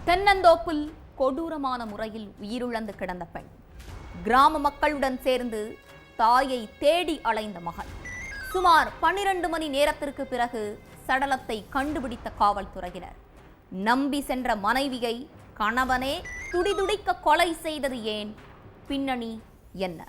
தென்னந்தோப்பில் கொடூரமான முறையில் உயிரிழந்து கிடந்த பெண், கிராம மக்களுடன் சேர்ந்து தாயை தேடி அலைந்த மகன். சுமார் 12 மணி நேரத்திற்கு பிறகு சடலத்தை கண்டுபிடித்த காவல்துறையினர். நம்பி சென்ற மனைவியை கணவனே துடிதுடிக்க கொலை செய்தது ஏன்? பின்னணி என்ன?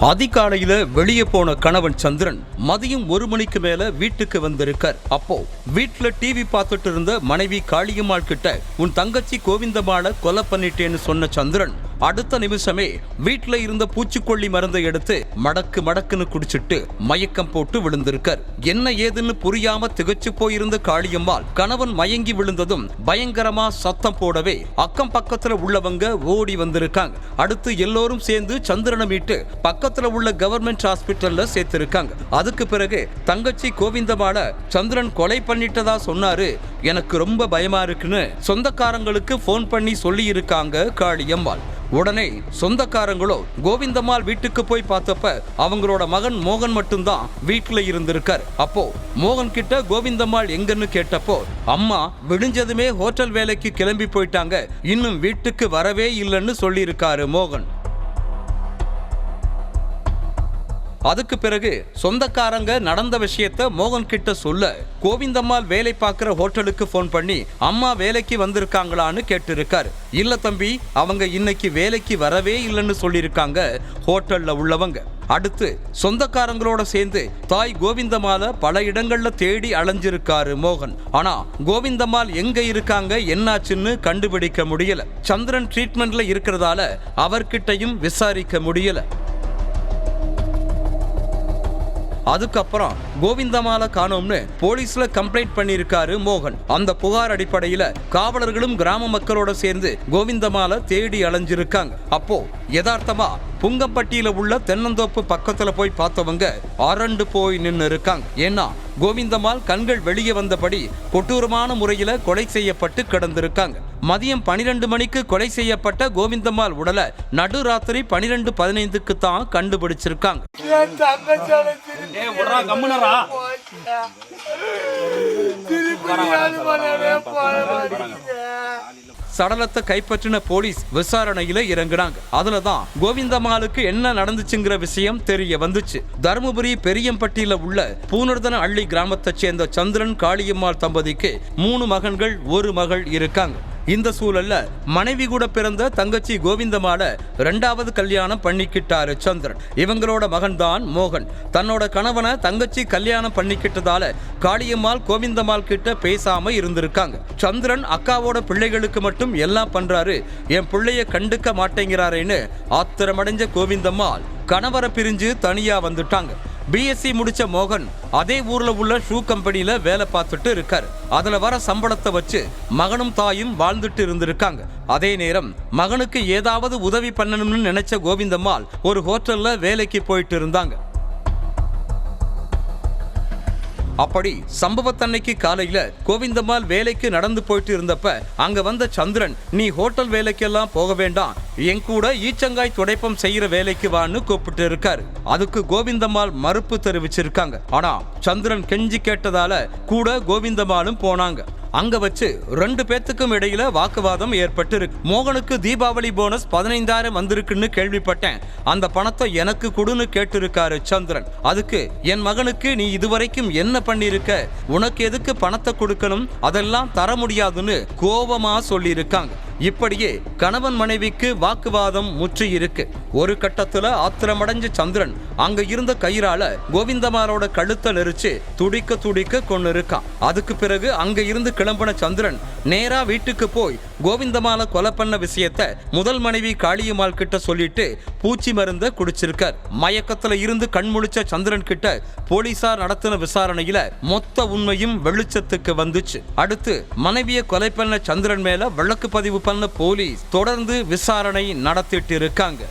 அதிகாலையில வெளியே போன கணவன் சந்திரன் மதியம் 1 மணிக்கு மேல வீட்டுக்கு வந்திருக்கார். அப்போ வீட்டுல டிவி பார்த்துட்டு இருந்த மனைவி காளியம்மாள் கிட்ட உன் தங்கச்சி கோவிந்தம்மாளை கொலை பண்ணிட்டேன்னு சொன்ன சந்திரன் அடுத்த நிமிஷமே வீட்டுல இருந்த பூச்சிக்கொல்லி மருந்தை எடுத்து மடக்கு மடக்குன்னு குடிச்சிட்டு மயக்கம் போட்டு விழுந்திருக்கார். என்ன ஏதுன்னு புரியாம திகச்சு போயிருந்த காளியம்மாள் கணவன் மயங்கி விழுந்ததும் பயங்கரமா சத்தம் போடவே அக்கம் பக்கத்துல உள்ளவங்க ஓடி வந்திருக்காங்க. அடுத்து எல்லோரும் சேர்ந்து சந்திரனை மீட்டு பக்கத்துல உள்ள கவர்மெண்ட் ஹாஸ்பிட்டல்ல சேர்த்திருக்காங்க. அதுக்கு பிறகு தங்கச்சி கோவிந்தம்மாளை சந்திரன் கொலை பண்ணிட்டதா சொன்னாரு. எனக்கு ரொம்ப பயமா இருக்குன்னு சொந்தக்காரங்களுக்கு போன் பண்ணி சொல்லி இருக்காங்க காளியம்மாள். உடனே சொந்தக்காரங்களோ கோவிந்தம்மாள் வீட்டுக்கு போய் பார்த்தப்ப அவங்களோட மகன் மோகன் மட்டும்தான் வீட்டுல இருந்திருக்கார். அப்போ மோகன் கிட்ட கோவிந்தம்மாள் எங்கன்னு கேட்டப்போ அம்மா விடிஞ்சதுமே ஹோட்டல் வேலைக்கு கிளம்பி போயிட்டாங்க, இன்னும் வீட்டுக்கு வரவே இல்லைன்னு சொல்லியிருக்காரு மோகன். அதுக்கு பிறகு சொந்தக்காரங்க நடந்த விஷயத்த மோகன் கிட்ட சொல்ல கோவிந்தம்மாள் வேலை பார்க்கிற ஹோட்டலுக்கு போன் பண்ணி அம்மா வேலைக்கு வந்திருக்காங்களான்னு கேட்டிருக்காரு. இல்ல தம்பி, அவங்க இன்னைக்கு வேலைக்கு வரவே இல்லைன்னு சொல்லியிருக்காங்க ஹோட்டல்ல உள்ளவங்க. அடுத்து சொந்தக்காரங்களோட சேர்ந்து தாய் கோவிந்தம்மாளை பல இடங்கள்ல தேடி அலைஞ்சிருக்காரு மோகன். ஆனா கோவிந்தம்மாள் எங்க இருக்காங்க என்னாச்சுன்னு கண்டுபிடிக்க முடியல. சந்திரன் ட்ரீட்மெண்ட்ல இருக்கிறதால அவர்கிட்டையும் விசாரிக்க முடியல. அதுக்கப்புறம் கோவிந்தம்மாளை காணோம்னு போலீஸ்ல கம்ப்ளைண்ட் பண்ணியிருக்காரு மோகன். அந்த புகார் அடிப்படையில காவலர்களும் கிராம மக்களோட சேர்ந்து கோவிந்தம்மாளை தேடி அலைஞ்சிருக்காங்க. அப்போ யதார்த்தமா புங்கம்பட்டியில உள்ள தென்னந்தோப்பு பக்கத்துல போய் பார்த்தவங்க அரண்டு போய் நின்று இருக்காங்க. ஏன்னா கோவிந்தம்மாள் கண்கள் வெளியே வந்தபடி கொடூரமான முறையில கொலை செய்யப்பட்டு கிடந்திருக்காங்க. மதியம் 12 மணிக்கு கொலை செய்யப்பட்ட கோவிந்தம்மாள் உடலை நடுராத்திரி 12:15க்கு தான் கண்டுபிடிச்சிருக்காங்க. சடலத்தை கைப்பற்றின போலீஸ் விசாரணையில இறங்குனாங்க. அதுலதான் கோவிந்தம்மாளுக்கு என்ன நடந்துச்சுங்கிற விஷயம் தெரிய வந்துச்சு. தருமபுரி பெரியம்பட்டியில உள்ள பூனர்தன அள்ளி கிராமத்தை சேர்ந்த சந்திரன் காளியம்மாள் தம்பதிக்கு 3 மகன்கள் 1 மகள் இருக்காங்க. இந்த சூழல்ல மனைவி கூட பிறந்த தங்கச்சி கோவிந்தம்மாளை 2வது கல்யாணம் பண்ணிக்கிட்டாரு சந்திரன். இவங்களோட மகன் தான் மோகன். தன்னோட கணவனை தங்கச்சி கல்யாணம் பண்ணிக்கிட்டதால காளியம்மாள் கோவிந்தம்மாள் கிட்ட பேசாம இருந்திருக்காங்க. சந்திரன் அக்காவோட பிள்ளைகளுக்கு மட்டும் எல்லாம் பண்றாரு, என் பிள்ளைய கண்டுக்க மாட்டேங்கிறாரேன்னு ஆத்திரமடைஞ்ச கோவிந்தம்மாள் கணவரை பிரிஞ்சு தனியா வந்துட்டாங்க. பிஎஸ்சி முடிச்ச மோகன் அதே ஊர்ல உள்ள ஷூ கம்பெனில வேலை பார்த்துட்டு இருக்காரு. அதுல வர சம்பளத்தை வச்சு மகனும் தாயும் வாழ்ந்துட்டு இருந்திருக்காங்க. அதே நேரம் மகனுக்கு ஏதாவது உதவி பண்ணணும்னு நினைச்ச கோவிந்தம்மாள் ஒரு ஹோட்டல்ல வேலைக்கு போயிட்டு இருந்தாங்க. அப்படி சம்பவத்தன்னைக்கு காலையில கோவிந்தம்மாள் வேலைக்கு நடந்து போயிட்டு இருந்தப்ப அங்க வந்த சந்திரன், நீ ஹோட்டல் வேலைக்கெல்லாம் போக வேண்டாம், என் கூட ஈச்சங்காய் துடைப்பம் செய்யற வேலைக்கு வான்னு கூப்பிட்டு இருக்காரு. அதுக்கு கோவிந்தம்மாள் மறுப்பு தெரிவிச்சிருக்காங்க. ஆனா சந்திரன் கெஞ்சி கேட்டதால கூட கோவிந்தம்மாளும் போனாங்க. அங்க வச்சு 2 பேத்துக்கும் இடையில வாக்குவாதம் ஏற்பட்டு இருக்கு. மோகனுக்கு தீபாவளி போனஸ் 15,000 வந்திருக்குன்னு கேள்விப்பட்டேன், அந்த பணத்தை எனக்கு கொடுன்னு கேட்டிருக்காரு சந்திரன். அதுக்கு என் மகனுக்கு நீ இதுவரைக்கும் என்ன பண்ணிருக்க, உனக்கு எதுக்கு பணத்தை கொடுக்கணும், அதெல்லாம் தர முடியாதுன்னு கோபமா சொல்லி இருக்காங்க. இப்படியே கணவன் மனைவிக்கு வாக்குவாதம் முற்றி இருக்கு. ஒரு கட்டத்துல ஆத்திரமடைஞ்ச சந்திரன் அங்க இருந்த கயிறால கோவிந்தம்மாளோட கழுத்தை நெரிச்சு துடிக்க துடிக்க கொண்டு இருக்கான். அதுக்கு பிறகு அங்க இருந்து கிளம்பின சந்திரன் நேரா வீட்டுக்கு போய் கோவிந்தம்மாளை கொலை பண்ண விஷயத்த முதல் மனைவி காளியம்மாள் கிட்ட சொல்லிட்டு பூச்சி மருந்த குடிச்சிருக்கார். மயக்கத்துல இருந்து கண்முழிச்ச சந்திரன் கிட்ட போலீசார் நடத்தின விசாரணையில மொத்த உண்மையும் வெளிச்சத்துக்கு வந்துச்சு. அடுத்து மனைவியை கொலை பண்ண சந்திரன் மேல வழக்கு பதிவு பண்ண போலீஸ் தொடர்ந்து விசாரணை நடத்திட்டு இருக்காங்க.